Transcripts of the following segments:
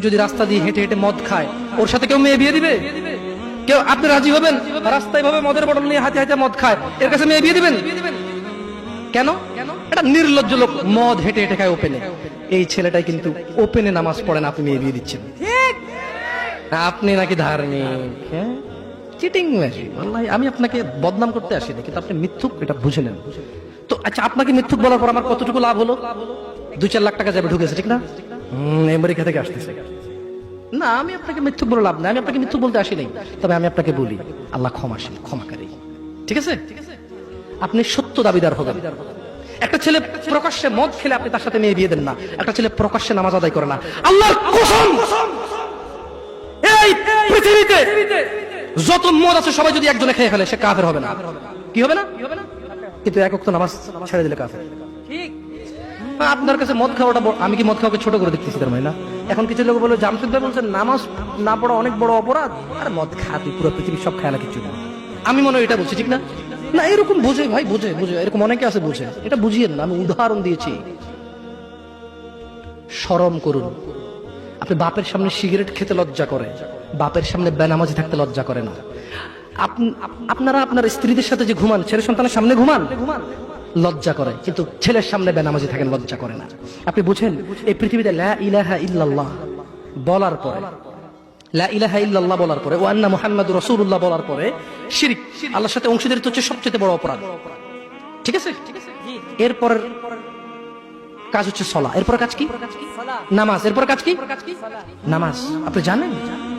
যদি রাস্তা দিয়ে হেঁটে হেঁটে মদ খায়, ওর সাথে কেউ মেয়ে বিয়ে দিবে? কেউ? আপনি রাজি হবেন? রাস্তায় ভাবে মদের বটল নিয়ে হাতে হাতে মদ খায়, এর কাছে মেয়ে বিয়ে দিবেন? কেন? এটা নির্লজ্জ লোক মদ হেঁটে হেঁটে খায় ওপেনে। এই ছেলেটাই কিন্তু ওপেনে নামাজ পড়ে না, আপনি মেয়ে বিয়ে দিচ্ছেন। আপনি নাকি ধার্মিক, হ্যাঁ? Cheating machine. আল্লাহ, আমি আপনাকে বদনাম করতে আসিনি, কিন্তু আপনি মিথ্যুক, এটা বুঝে নেন। তো আচ্ছা, আপনাকে মিথ্যুক বলার পর আমার কতটুকু লাভ হলো? 2-4 লাখ টাকা যাবে, ঢুকেছে, ঠিক না? আমেরিকা থেকে আসতেছে না। আমি আপনাকে মিথ্যুক বলে লাভ নাই, আমি আপনাকে মিথ্যুক বলতে আসি নাই। তবে আমি আপনাকে বলি, আল্লাহ ক্ষমাশীল, ক্ষমাকারী, ঠিক আছে? আপনি সত্য দাবিদার হবেন। একটা ছেলে প্রকাশ্যে মদ খেলে আপনি তার সাথে মেয়ে বিয়ে দেন না। একটা ছেলে প্রকাশ্যে নামাজ আদায় করে না। আল্লাহর কসম, এই পৃথিবীতে যত মদ আছে সবাই যদি একজনে খেয়ে ফেলে, সে কাফের হবে না। কি হবে না? কিন্তু এক ওয়াক্ত নামাজ ছেড়ে দিলে কাফের। ঠিক? আপনার কাছে মদ খাওয়াটা, আমি কি মদ খাওয়াকে ছোট করে দেখতেছি তার মানে? না। এখন কিছু লোক বলে, জামশেদ ভাই বলছেন নামাজ না পড়া অনেক বড় অপরাধ। আর মদ খা তুই, পুরো পৃথিবীর সব খায় না, কিছু না। আমি মনে হয় এটা বলছি, ঠিক না? না, এরকম বুঝে ভাই, বুঝে বুঝে, এরকম অনেকে আছে বুঝে। এটা বুঝিয়েন না, আমি উদাহরণ দিয়েছি। শরম করুন। আপনি বাপের সামনে সিগারেট খেতে লজ্জা করে, বাপের সামনে বেনামাজি থাকতে লজ্জা করে না। আপনারা আপনার স্ত্রীদের সাথে যে ঘুমান, ছেলে সন্তানের সামনে ঘুমান, লজ্জা করে, কিন্তু ছেলের সামনে বেনামাজি থাকেন, লজ্জা করে না। আপনি বুঝেন, এই পৃথিবীতে লা ইলাহা ইল্লাল্লাহ বলার পরে, লা ইলাহা ইল্লাল্লাহ বলার পরে, ওয়া আন্না মুহাম্মাদুর রাসূলুল্লাহ বলার পরে শিরক, আল্লাহর সাথে অংশীদারিত্ব হচ্ছে সবচেয়ে বড় অপরাধ, ঠিক আছে? এরপর কাজ হচ্ছে সালাহ। এরপর কাজ কি? নামাজ। এরপর কাজ কি? নামাজ। আপনি জানেন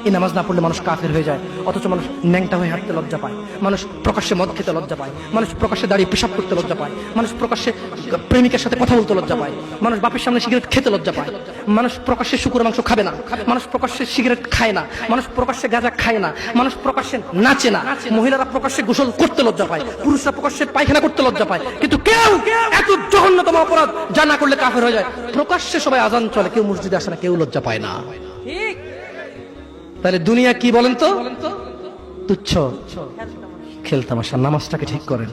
এই নামাজ না পড়লে মানুষ কাফের হয়ে যায়, অথচ মানুষ ন্যাংটা হয়ে হাঁটতে লজ্জা পায়, মানুষ প্রকাশ্যে মদ খেতে লজ্জা পায়, মানুষ প্রকাশ্যে দাঁড়িয়ে পেশাব করতে লজ্জা পায়, মানুষ প্রকাশ্যে প্রেমিকের সাথে কথা বলতে লজ্জা পায়, মানুষ বাপের সামনে সিগারেট খেতে লজ্জা পায়, মানুষ প্রকাশ্যে শুকর মাংস খাবে না, মানুষ প্রকাশ্যে সিগারেট খায় না, মানুষ প্রকাশ্যে গাঁজা খায় না, মানুষ প্রকাশ্যে নাচে না, মহিলারা প্রকাশ্যে গোসল করতে লজ্জা পায়, পুরুষরা প্রকাশ্যে পায়খানা করতে লজ্জা পায়। কিন্তু কেউ এত জঘন্যতম অপরাধ যা না করলে কাফের হয়ে যায়, প্রকাশ্যে সবাই আজান চলে, কেউ মসজিদে আসে না, কেউ লজ্জা পায় না। ঠিক? তাহলে দুনিয়া কি বলেন তো? তুচ্ছ খেলতামাশা। নামাজটাকে ঠিক করেন।